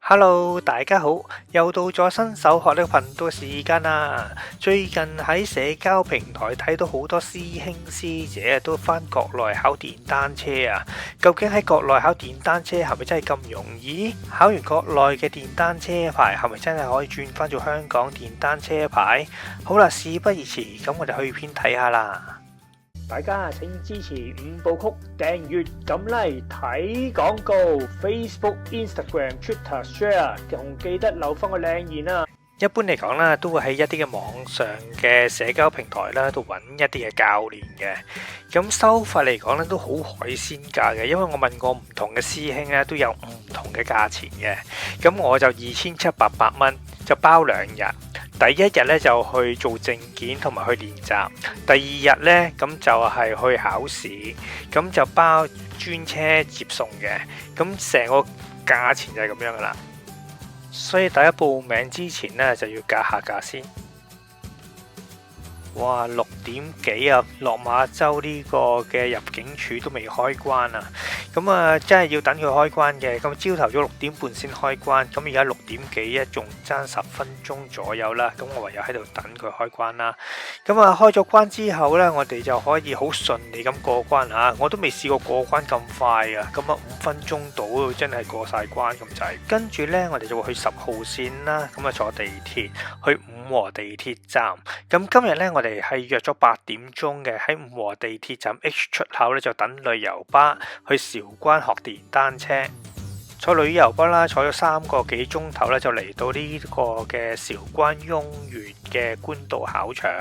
Hello，大家好，又到咗新手學呢個頻道嘅時間啦。最近喺社交平台睇到好多師兄師姐都返國內考電單車啊。究竟喺國內考電單車係咪真係咁容易？考完國內嘅電單車牌係咪真係可以轉返做香港電單車牌？好啦，事不宜遲，咁我哋去片睇下啦。大家請支持五部曲訂閱、撳 like、睇廣告、Facebook、Instagram、Twitter share，仲記得留翻個靚言啊！一般嚟講啦，都會喺一啲嘅網上嘅社交平台啦，度揾一啲嘅教練嘅。咁收費嚟講咧，都好海鮮價嘅，因為我問過唔同嘅師兄咧，都有唔同嘅價錢嘅。咁我就2700蚊，就包2日。第一日咧就去做證件同埋去練習，第二日咧咁就係去考試，咁就包專車接送嘅，咁成個價錢就係咁樣噶啦。所以大家報名之前咧就要格下價先。哇，6點幾啊，落馬洲呢個嘅入境處都未開關啊！咁啊，真係要等佢開關嘅。咁朝頭早6點半先開關，咁而家6點幾啊，仲爭10分鐘左右啦。咁我唯有喺度等佢開關啦。咁啊，開咗關之後呢，我哋就可以好順利咁過關啊！我都未試過過關咁快啊！咁啊，5分鐘到真係過晒關咁滯。跟住呢，我哋就會去10號線啦。咁啊，坐地鐵去五和地鐵站。咁今日呢，我哋係約咗8點鐘嘅，喺五和地鐵站 H 出口咧，就等旅遊巴去韶關學電單車。坐旅遊巴啦，坐咗3個幾鐘頭咧，就嚟到呢個嘅韶關雍園嘅官道考場。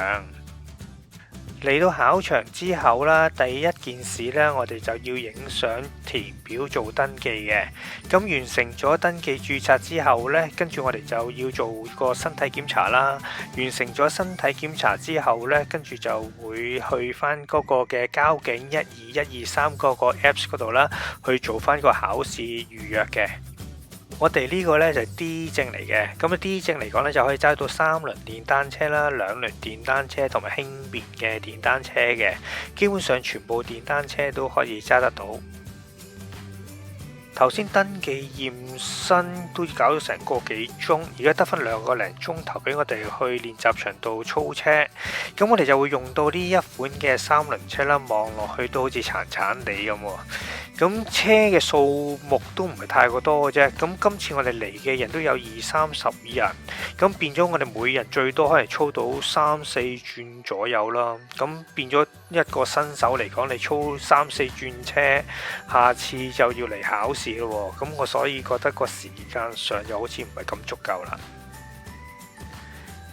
嚟到考場之後啦，第一件事呢，我哋就要影相填表做登記嘅。咁完成咗登記註冊之後呢，跟住我哋就要做個身體檢查啦。完成咗身體檢查之後呢，跟住就會去翻嗰個嘅交警12123嗰個 Apps 嗰度啦，去做翻個考試預約嘅。我哋呢個呢就係 D 證嚟嘅，咁啊 D 證嚟講呢，就可以揸到3輪電單車啦、2輪電單車同埋輕便嘅電單車嘅，基本上全部電單車都可以揸得到。頭先登記驗身都搞咗成個幾鐘，而家得返2個零鐘頭俾我哋去練習場度操車。咁我哋就會用到呢一款嘅3輪車啦，望落去都好似殘殘地咁喎。咁車嘅數目都唔係太過多嘅啫。咁今次我哋嚟嘅人都有20-30人，咁變咗我哋每人最多可能操到3-4轉左右啦。咁變咗一個新手嚟講，你操3-4轉車，下次就要嚟考試咯。咁我所以覺得個時間上就好似唔係咁足夠啦。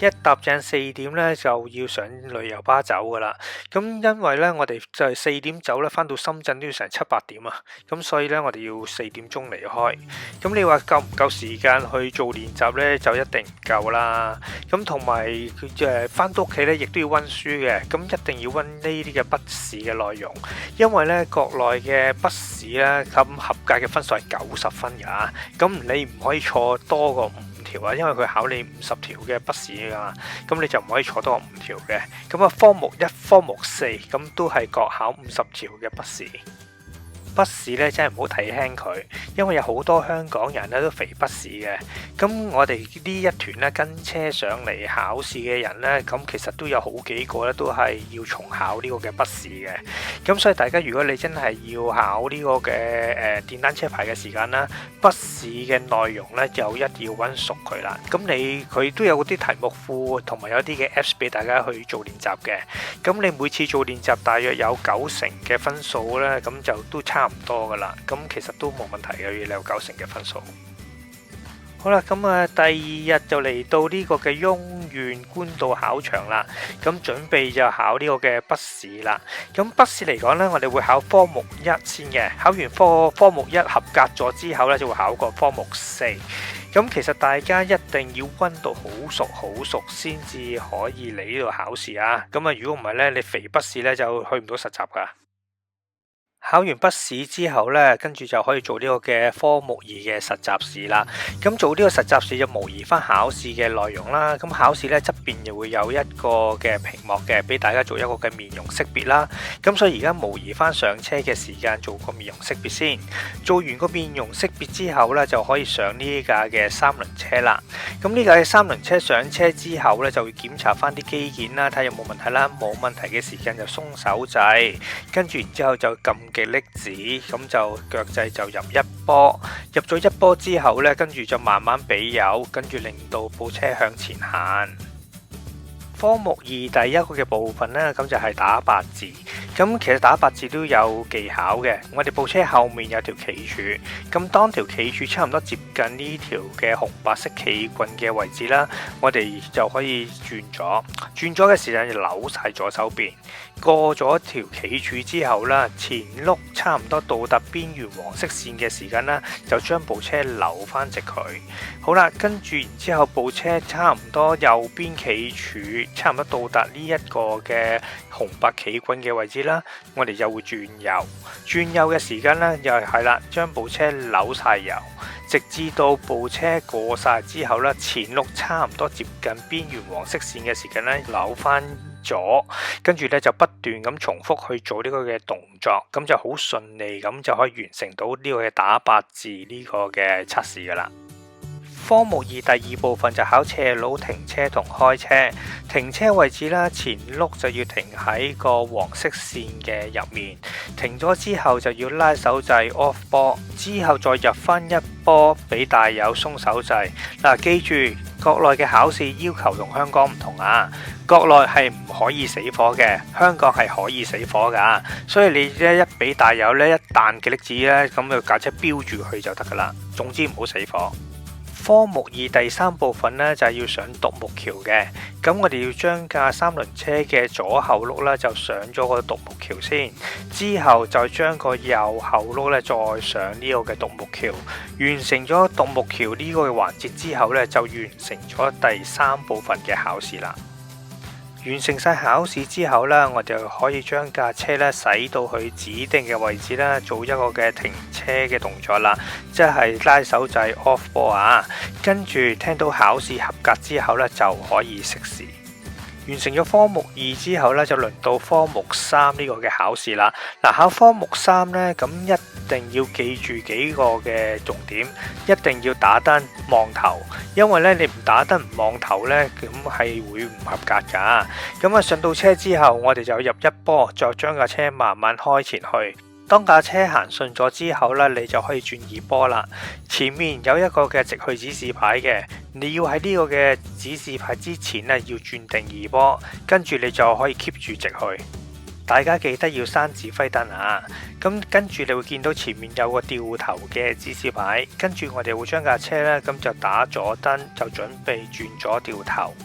一搭正4點咧就要上旅遊巴走噶啦，咁因為咧我哋就係4點走咧，翻到深圳都要成7-8點啊，咁所以咧我哋要4點鐘離開。咁你話夠唔夠時間去做練習咧？就一定唔夠啦。咁同埋翻到屋企咧，亦都要温書嘅，咁一定要温呢啲嘅筆試嘅內容，因為咧國內嘅筆試咧咁合格嘅分數係90分㗎，咁你唔可以錯多過5條啊，因為佢考你50條嘅筆試㗎嘛，咁你就唔可以錯多過5條嘅。咁啊，科目1、科目4咁都係各考50條嘅筆試。筆試咧真係唔好睇輕佢，因為有好多香港人咧都肥筆試嘅。咁我哋呢一團咧跟車上嚟考試嘅人咧，咁其實都有好幾個咧都係要重考呢個嘅筆試嘅。咁所以大家如果你真係要考呢個嘅電單車牌嘅時間啦，筆試嘅內容咧就一定要溫熟佢啦。咁佢都有啲題目庫同埋有啲嘅 Apps 俾大家去做練習嘅。咁你每次做練習大約有90%嘅分數咧，咁就都差唔多噶啦，咁其實都冇問題嘅，要有90%嘅分數。好啦，咁啊第2日就嚟到呢個嘅雍園官道考場啦，咁準備就考呢個嘅筆試啦。咁筆試嚟講呢，我哋會考科目1先嘅，考完科目1合格咗之後呢，就會考個科目4。咁其實大家一定要温到好熟先至可以嚟呢度考試啊。咁啊，如果唔係呢，你肥筆試呢就去唔到實習噶。考完筆試之後呢，跟住就可以做呢個嘅科目2嘅實習試啦。咁做呢個實習試就模擬翻考試嘅內容啦。咁考試呢側邊又會有一個嘅屏幕嘅，俾大家做一個嘅面容識別啦。咁所以而家模擬翻上車嘅時間做個面容識別先。做完個面容識別之後呢，就可以上呢架嘅3輪車啦。咁呢架嘅3輪車上車之後呢，就會檢查翻啲機件啦，睇下有冇問題啦。冇問題嘅時間就鬆手掣，跟住然之後就撳極力子，咁就腳掣就入一波，入咗一波之後呢，跟住就慢慢俾油，跟住令到部車向前行。科目2第一個嘅部分呢，咁就係打八字。咁其實打八字都有技巧嘅。我哋部車後面有條企柱，咁當條企柱差唔多接近呢條嘅紅白色企棍嘅位置啦，我哋就可以轉咗。轉咗嘅時間就扭晒左手邊。過咗條企柱之後啦，前轆差唔多到達邊緣黃色線嘅時間啦，就將部車扭翻直佢。好啦，跟住然之後部車差唔多右邊企柱差唔多到達呢一個嘅紅白企棍嘅位置啦，我哋就會轉右。轉右嘅時間呢，又係啦，將部車扭晒油，直至到部車過晒之後啦，前轆差唔多接近邊緣黃色線嘅時間呢，扭翻咗，跟住咧就不斷咁重複去做呢個嘅動作，咁就好順利咁就可以完成到呢個嘅打八字呢個嘅測試噶啦。科目2第2部分就考斜路停車同開車。停車位置啦，前轆就要停喺個黃色線嘅入面，停咗之後就要拉手掣 off 波，之後再入翻一波俾大友鬆手掣。嗱，記住國內嘅考試要求同香港唔同啊，國內係唔可以死火嘅，香港係可以死火噶，所以你一俾大友呢，一彈極力子呢，咁就架車飆住去就得噶啦，總之唔好死火。科目2第3部分呢，就係要上獨木橋嘅，咁我哋要將架3輪車嘅左後轆呢，就上咗個獨木橋先，之後就將個右後轆呢，再上呢個嘅獨木橋，完成咗獨木橋呢個嘅環節之後呢，就完成咗第3部分嘅考試啦。完成晒考試之後呢，我哋可以將架車呢駛到去指定嘅位置啦，做一個嘅停車嘅動作啦，即係拉手掣 off 波啊。跟住聽到考試合格之後呢，就可以熄匙。完成咗科目2之後呢，就輪到科目3呢個嘅考試啦。嗱，考科目3呢，咁一定要記住幾個嘅重點，一定要打燈望頭，因為咧你唔打燈唔望頭呢，咁係會唔合格噶。咁啊上到車之後，我哋就入一波，再將架車慢慢開前去。當架車行順咗之後呢，你就可以轉2波啦。前面有一個嘅直去指示牌嘅，你要喺呢個嘅指示牌之前呢，要轉定2波，跟住你就可以 keep 住直去。大家記得要閂指揮燈啊！咁跟住你會見到前面有個掉頭嘅指示牌，跟住我哋會將架車呢，咁就打咗燈，就準備轉咗掉頭。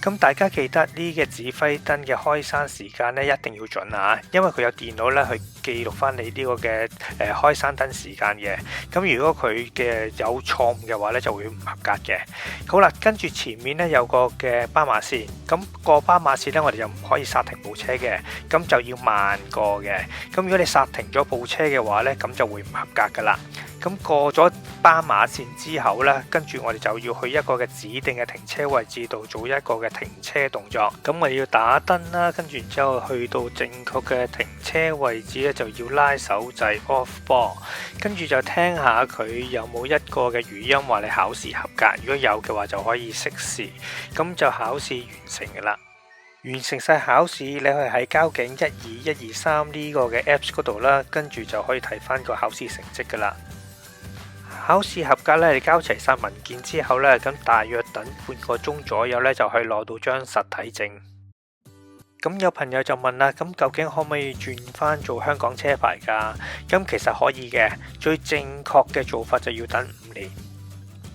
咁大家記得呢個指揮燈嘅開閂時間呢，一定要準啊，因為佢有電腦呢去記錄翻你呢個嘅開閂燈時間嘅。咁如果佢嘅有錯誤嘅話呢，就會唔合格嘅。好啦，跟住前面呢有個嘅斑馬線，咁過斑馬線呢，我哋就唔可以剎停部車嘅，咁就要慢過嘅。咁如果你剎停咗部車嘅話呢，咁就會唔合格噶啦。咁過咗斑馬線之後呢，跟住我哋就要去一個嘅指定嘅停車位置度做一個嘅停車動作。咁我哋要打燈啦，跟住然之後去到正確嘅停車位置呢，就要拉手掣 off 波，跟住就聽下佢有冇一個嘅語音話你考試合格。如果有嘅話，就可以熄匙，咁就考試完成噶啦。完成晒考試，你可以喺交警12123呢個嘅 Apps 嗰度啦，跟住就可以睇翻個考試成績噶啦。考試合格呢，你交齊晒文件之後呢，咁大約等半個鐘左右呢，就可以攞到張實體證。咁有朋友就問啦，咁究竟可唔可以轉翻做香港車牌噶？咁其實可以嘅，最正確嘅做法就要等5年。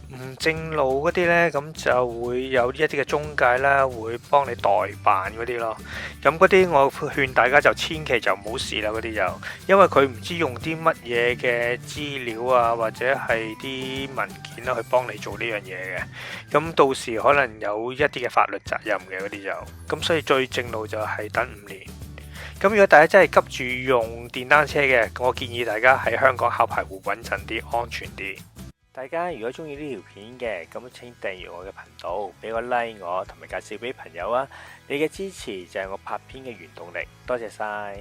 唔正路嗰啲呢，咁就會有一啲嘅中介啦，會幫你代辦嗰啲咯。咁嗰啲我勸大家就千祈就唔好試啦，嗰啲就因為佢唔知用啲乜嘢嘅資料啊，或者係啲文件啦去幫你做呢樣嘢嘅。咁到時可能有一啲嘅法律責任嘅嗰啲就咁，所以最正路就係等5年。咁如果大家真係急住用電單車嘅，我建議大家喺香港考牌會穩陣啲、安全啲。大家如果中意呢條片嘅，咁請訂閱我嘅頻道，俾個 like 我，同埋介紹俾朋友啊！你嘅支持就係我拍片嘅原動力，多謝晒。